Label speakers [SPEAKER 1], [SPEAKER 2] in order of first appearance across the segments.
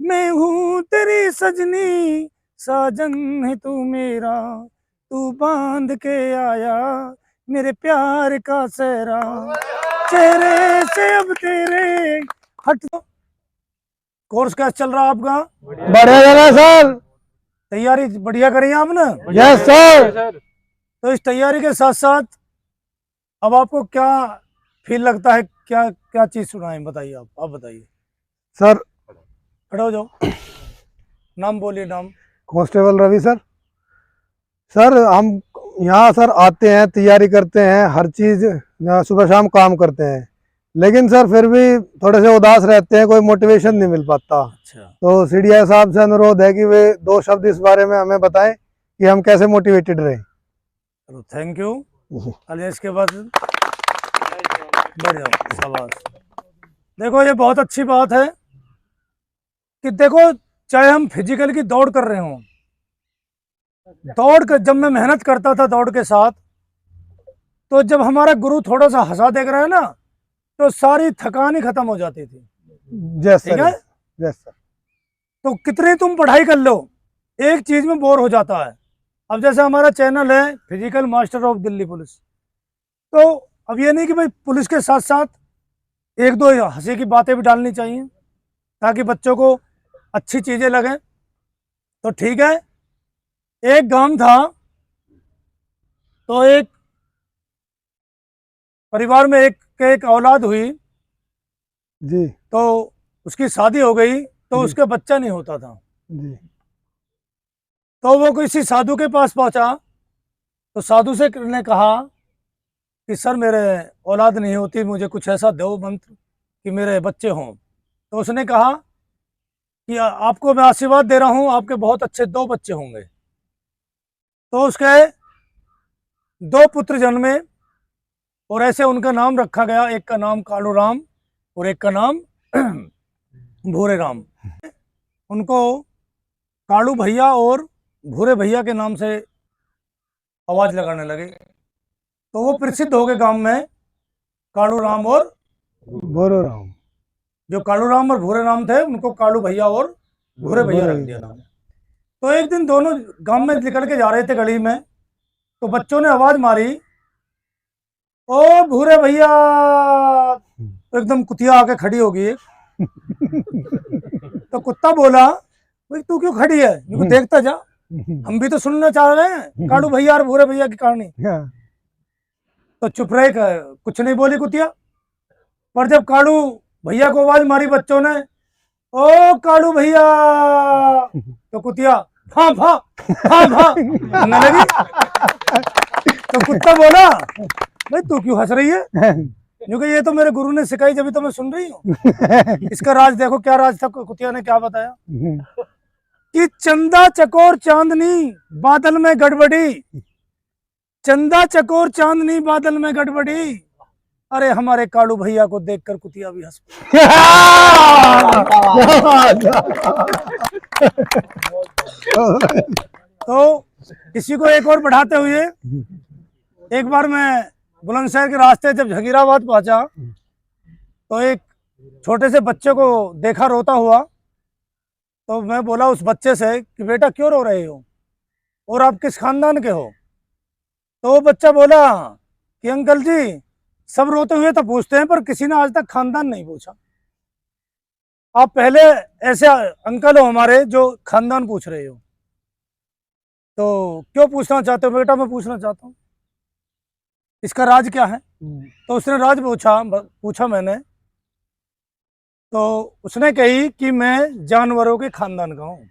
[SPEAKER 1] मैं हूँ तेरी सजनी, साजन है तू मेरा, तू बांध के आया मेरे प्यार का सेहरा, चेहरे से अब तेरे हट। कोर्स कैसा चल रहा आपका?
[SPEAKER 2] बढ़िया चला सर।
[SPEAKER 1] तैयारी बढ़िया करी आपने?
[SPEAKER 2] Yes sir.
[SPEAKER 1] तो इस तैयारी के साथ साथ अब आपको क्या फील लगता है, क्या क्या चीज सुनाएं, बताइए आप बताइए
[SPEAKER 2] सर
[SPEAKER 1] खड़े हो जाओ, नाम बोलिए। नाम?
[SPEAKER 2] Constable Ravi sir. सर हम यहाँ सर आते हैं, तैयारी करते हैं, हर चीज सुबह शाम काम करते हैं, लेकिन सर फिर भी थोड़े से उदास रहते हैं, कोई मोटिवेशन नहीं मिल पाता।
[SPEAKER 1] अच्छा,
[SPEAKER 2] तो सीडीआई साहब से अनुरोध है कि वे 2 शब्द इस बारे में हमें बताएं कि हम कैसे मोटिवेटेड रहें।
[SPEAKER 1] चलो थैंक यू। चलिए इसके बाद बढ़ जाओ, शाबाश। देखो ये बहुत अच्छी बात है कि देखो, चाहे हम फिजिकल की दौड़ कर रहे हों, दौड़ कर जब मैं मेहनत करता था दौड़ के साथ, तो जब हमारा गुरु थोड़ा सा हंसा देख रहा है ना, तो सारी थकान ही खत्म हो जाती थी।
[SPEAKER 2] यस
[SPEAKER 1] ठीक
[SPEAKER 2] सर।
[SPEAKER 1] है?
[SPEAKER 2] Yes sir.
[SPEAKER 1] तो कितनी तुम पढ़ाई कर लो, एक चीज में बोर हो जाता है। अब जैसे हमारा चैनल है physical master of Delhi police, तो अब ये नहीं कि भाई पुलिस के साथ साथ एक दो हंसी की बातें भी डालनी चाहिए ताकि बच्चों को अच्छी चीजें लगें। तो ठीक है, एक गांव था, तो एक परिवार में एक औलाद हुई,
[SPEAKER 2] जी
[SPEAKER 1] तो उसकी शादी हो गई, तो
[SPEAKER 2] जी
[SPEAKER 1] उसके बच्चा नहीं होता था।
[SPEAKER 2] जी।
[SPEAKER 1] तो वो किसी साधु के पास पहुंचा, तो साधु से ने कहा कि सर मेरे औलाद नहीं होती, मुझे कुछ ऐसा दो मंत्र कि मेरे बच्चे हों। तो उसने कहा कि आपको मैं आशीर्वाद दे रहा हूं, आपके बहुत अच्छे 2 बच्चे होंगे। तो उसके 2 पुत्र जन्मे और ऐसे उनका नाम रखा गया, एक का नाम कालू राम और एक का नाम भूरे राम। उनको कालू भैया और भूरे भैया के नाम से आवाज लगाने लगे, तो वो प्रसिद्ध हो गए गांव में, कालू राम और
[SPEAKER 2] बोलो राम।
[SPEAKER 1] जो कालू राम और भूरे राम थे उनको कालू भैया और भूरे भैया रख दिया नाम। तो एक दिन दोनों गांव में निकल के जा रहे थे गली में, तो बच्चों ने आवाज मारी, ओ भूरे भैया। तो एकदम कुतिया आके खड़ी हो गई। तो कुत्ता बोला, भाई तू क्यों खड़ी है, मेरे को देखता जा, हम भी तो सुनना चाह रहे हैं कालू भैया और भूरे भैया की कहानी। तो चुप रहे, कुछ नहीं बोली कुतिया। पर जब कालू भैया को आवाज मारी बच्चों ने, ओ कालू भैया, तो कुतिया फा फा फा फा करने लगी। तो कुत्ता बोला, भाई तू क्यों हंस रही है, क्योंकि ये तो मेरे गुरु ने सिखाई, जब तो मैं सुन रही हूँ। इसका राज देखो, क्या राज था। कुतिया ने क्या बताया कि चंदा चकोर चांदनी बादल में गड़बड़ी, चंदा चकोर चांदनी बादल में गड़बड़ी। अरे हमारे कालू भैया को देखकर कुतिया भी हंस पड़ी। तो इसी को एक और बढ़ाते हुए, एक बार मैं बुलंदशहर के रास्ते जब जहीराबाद पहुंचा, तो एक छोटे से बच्चे को देखा रोता हुआ। तो मैं बोला उस बच्चे से कि बेटा क्यों रो रहे हो और आप किस खानदान के हो। तो वो बच्चा बोला कि अंकल जी, सब रोते हुए तो पूछते हैं पर किसी ने आज तक खानदान नहीं पूछा। आप पहले ऐसे अंकल हो हमारे जो खानदान पूछ रहे हो, तो क्यों पूछना चाहते हो। बेटा मैं पूछना चाहता हूँ इसका राज क्या है। तो उसने राज पूछा मैंने, तो उसने कही कि मैं जानवरों के खानदान का हूँ।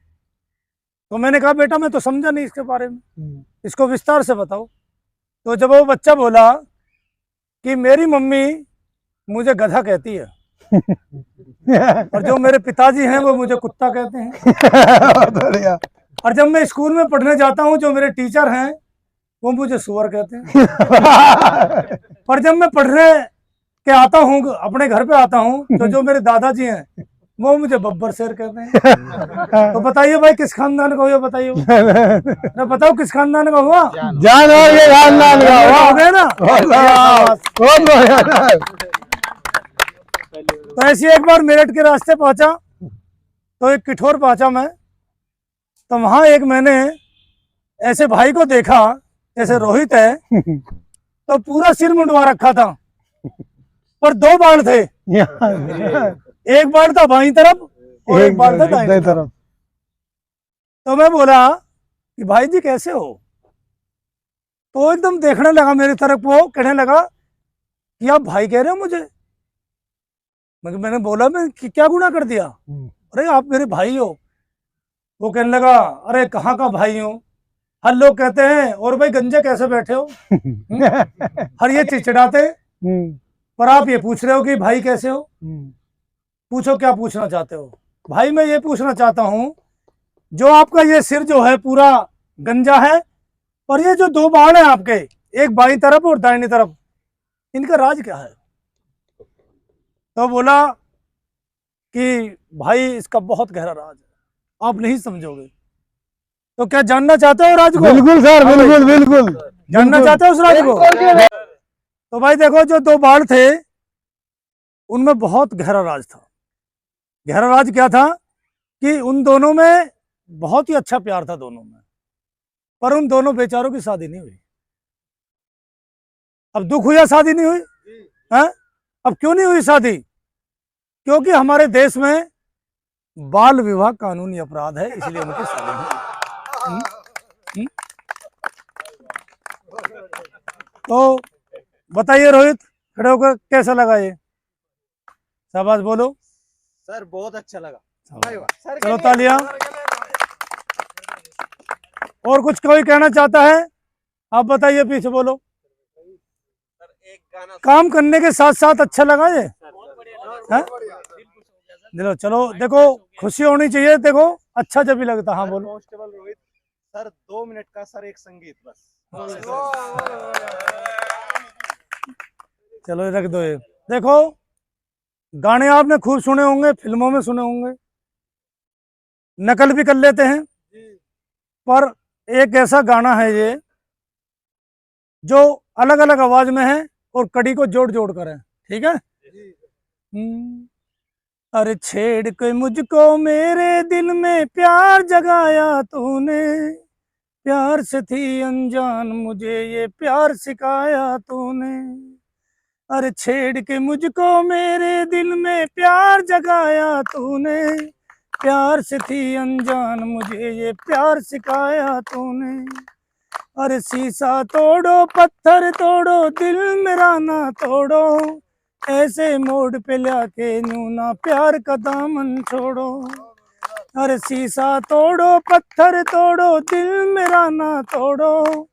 [SPEAKER 1] तो मैंने कहा बेटा मैं तो समझा नहीं इसके बारे में, इसको विस्तार से बताओ। तो जब वो बच्चा बोला कि मेरी मम्मी मुझे गधा कहती है और जो मेरे पिताजी हैं वो मुझे कुत्ता कहते हैं, और जब मैं स्कूल में पढ़ने जाता हूँ जो मेरे टीचर हैं वो मुझे सुअर कहते हैं, पर जब मैं पढ़ने के आता हूँ अपने घर पे आता हूँ तो जो मेरे दादाजी हैं वो मुझे बब्बर शेर कहते हैं। तो बताइए भाई किस खानदान का हुआ, बताइए ना, बताओ किस खानदान का हुआ।
[SPEAKER 2] जानवर के खानदान का
[SPEAKER 1] हो गया ना।
[SPEAKER 2] हुआ।
[SPEAKER 1] तो ऐसे एक बार मेरठ के रास्ते पहुंचा, तो एक किठौर पहुंचा मैं, तो वहां एक मैंने ऐसे भाई को देखा, जैसे रोहित है, तो पूरा सिर मुंडवा रखा था, पर दो बाण थे, एक बाण था बाईं तरफ और एक बाण था दाईं तरफ। तो मैं बोला कि भाई जी कैसे हो? तो एकदम देखने लगा मेरी तरफ, वो कहने लगा कि आप भाई कह रहे हो मुझे? मैंने बोला मैं क्या गुनाह कर दिया? अरे आप मेरे भाई हो। वो कहने लगा अरे कहाँ का भाई हो, हर लोग कहते हैं और भाई गंजे कैसे बैठे हो, हर ये चिड़चिड़ाते, पर आप ये पूछ रहे हो कि भाई कैसे हो। पूछो क्या पूछना चाहते हो? भाई मैं ये पूछना चाहता हूँ, जो आपका ये सिर जो है पूरा गंजा है, और ये जो दो बाण है आपके, एक बाईं तरफ और दाहिनी तरफ, इनका राज क्या है? तो बोला कि भाई इसका बहुत गहरा राज है, आप नहीं समझोगे। तो क्या जानना चाहते हो राज को?
[SPEAKER 2] बिल्कुल सर, बिल्कुल बिल्कुल
[SPEAKER 1] जानना चाहते हो उस राज को? तो भाई देखो, जो दो बाण थे उनमें बहुत गहरा राज था। गहरा राज क्या था कि उन दोनों में बहुत ही अच्छा प्यार था दोनों में, पर उन दोनों बेचारों की शादी नहीं हुई। अब दुख हुआ शादी नहीं हुई है? अब क्यों नहीं हुई शादी? क्योंकि हमारे देश में बाल विवाह कानूनी अपराध है, इसलिए उनकी शादी नहीं हुई। तो बताइए रोहित, खड़े होकर कैसा लगा ये? शाबाश बोलो
[SPEAKER 3] सर, बहुत अच्छा लगा।
[SPEAKER 1] सर, चलो तालियां। और कुछ कोई कहना चाहता है? आप बताइए, पीछे बोलो।
[SPEAKER 3] सर एक गाना
[SPEAKER 1] काम करने के साथ साथ अच्छा लगा ये है? दिलो चलो, देखो खुशी होनी चाहिए, देखो अच्छा जब भी लगता। हाँ बोलो।
[SPEAKER 3] कांस्टेबल रोहित सर, 2 मिनट का सर एक संगीत बस।
[SPEAKER 1] चलो रख दो ये। देखो गाने आपने खूब सुने होंगे, फिल्मों में सुने होंगे, नकल भी कर लेते हैं, पर एक ऐसा गाना है ये जो अलग अलग आवाज में है और कड़ी को जोड़ जोड़ कर है। ठीक है? अरे छेड़ के मुझको मेरे दिल में प्यार जगाया तूने, प्यार से थी अनजान मुझे ये प्यार सिखाया तूने। अरे छेड़ के मुझको मेरे दिल में प्यार जगाया तूने, प्यार से थी अनजान मुझे ये प्यार सिखाया तूने। अरे शीशा तोड़ो पत्थर तोड़ो दिल मेरा ना तोड़ो, ऐसे मोड़ पे लाके यूं ना प्यार का दामन छोड़ो। अरे शीशा तोड़ो पत्थर तोड़ो दिल मेरा ना तोड़ो,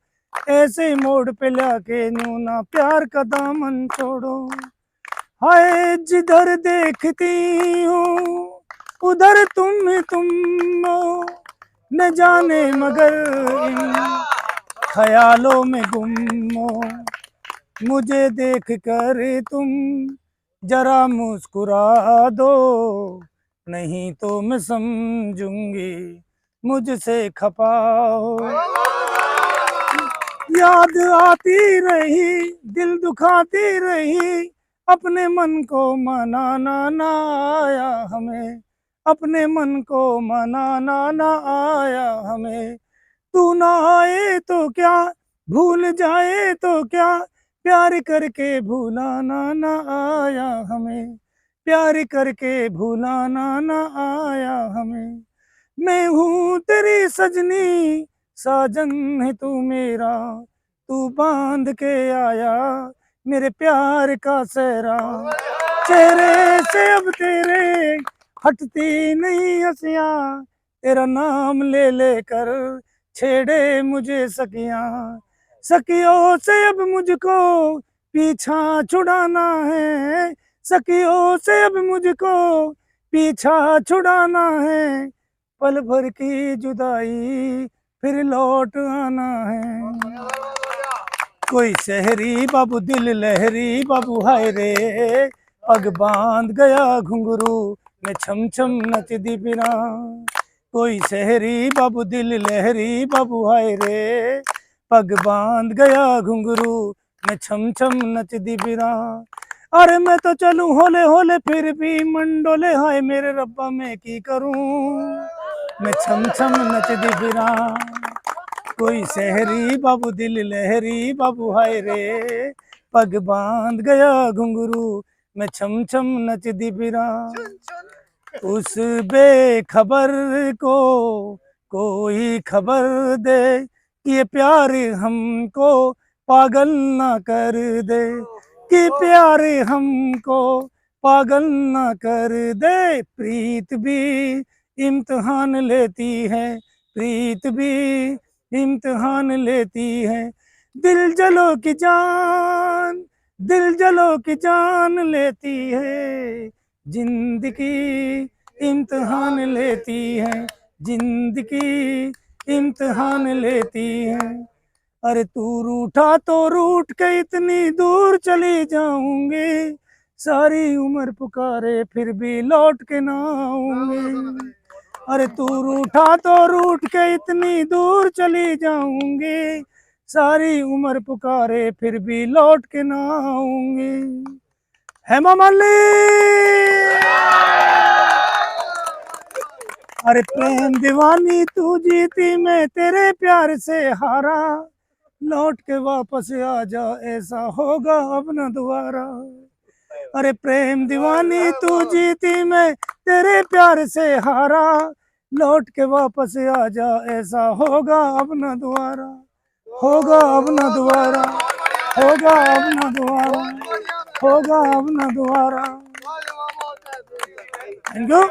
[SPEAKER 1] ऐसे मोड़ पे लाके यूं ना प्यार का दामन छोड़ो। हाय जिधर देखती हूँ उधर तुम हो, न जाने मगर इन ख्यालों में गुम हो। मुझे देख कर तुम जरा मुस्कुरा दो, नहीं तो मैं समझूंगी मुझसे खफा हो। याद आती रही दिल दुखाती रही, अपने मन को मनाना ना आया हमें, अपने मन को मनाना ना आया हमें। तू ना आए तो क्या भूल जाए तो क्या, प्यार करके भूलाना ना आया हमें, प्यार करके भूलाना ना आया हमें। मैं हूँ तेरी सजनी साजन है तू मेरा, तू बांध के आया मेरे प्यार का सेहरा। चेहरे से अब तेरे हटती नहीं हंसियां, तेरा नाम ले लेकर छेड़े मुझे सखियां। सखियों से अब मुझको पीछा छुड़ाना है, सखियों से अब मुझको पीछा छुड़ाना है। पल भर की जुदाई फिर लौट आना है। कोई शहरी बाबू दिल लहरी बाबू हाय रे, पग बांध गया घुंघरू मैं छम छम नचदी फिरा। कोई शहरी बाबू दिल लहरी बाबू हाय रे, पग बांध गया घुंघरू मैं छम छम नचदी फिरा। अरे मैं तो चलूं होले होले फिर भी मंडोले, हाय मेरे रब्बा मैं की करूं, मैं छम छम नचदी फिरा, कोई शहरी बाबू दिल लहरी बाबू, हाय रे पग बांध गया घुंघरू, मैं छम छम नचदी फिरा। उस बेखबर को कोई खबर दे, कि प्यार हमको पागल ना कर दे, कि प्यार हमको पागल ना कर दे। प्रीत भी इम्तिहान लेती है, प्रीत भी इम्तिहान लेती है, दिल जलो की जान, दिल जलो की जान लेती है, जिंदगी इम्तिहान लेती है, जिंदगी इम्तिहान लेती है। अरे तू रूठा तो रूठ के इतनी दूर चली जाऊंगी, सारी उम्र पुकारे फिर भी लौट के ना आऊंगी। अरे तू रूठा तो रूठ के इतनी दूर चली जाऊंगी, सारी उम्र पुकारे फिर भी लौट के ना आऊंगी। हेमा मालिनी। अरे प्रेम दीवानी तू जीती मैं तेरे प्यार से हारा, लौट के वापस आ जा ऐसा होगा अब न दोबारा। अरे प्रेम दीवानी तू जीती मैं तेरे प्यार से हारा, लौट के वापस आ जा ऐसा होगा अब न दोबारा, होगा अब न दोबारा, होगा अब न दोबारा, होगा अब न दोबारा। Thank you.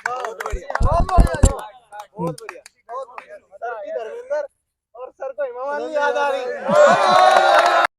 [SPEAKER 3] बहुत बढ़िया, बहुत बढ़िया, बहुत बढ़िया। सर की धर्मेंद्र और सर को हेमा मालिनी याद आ रही।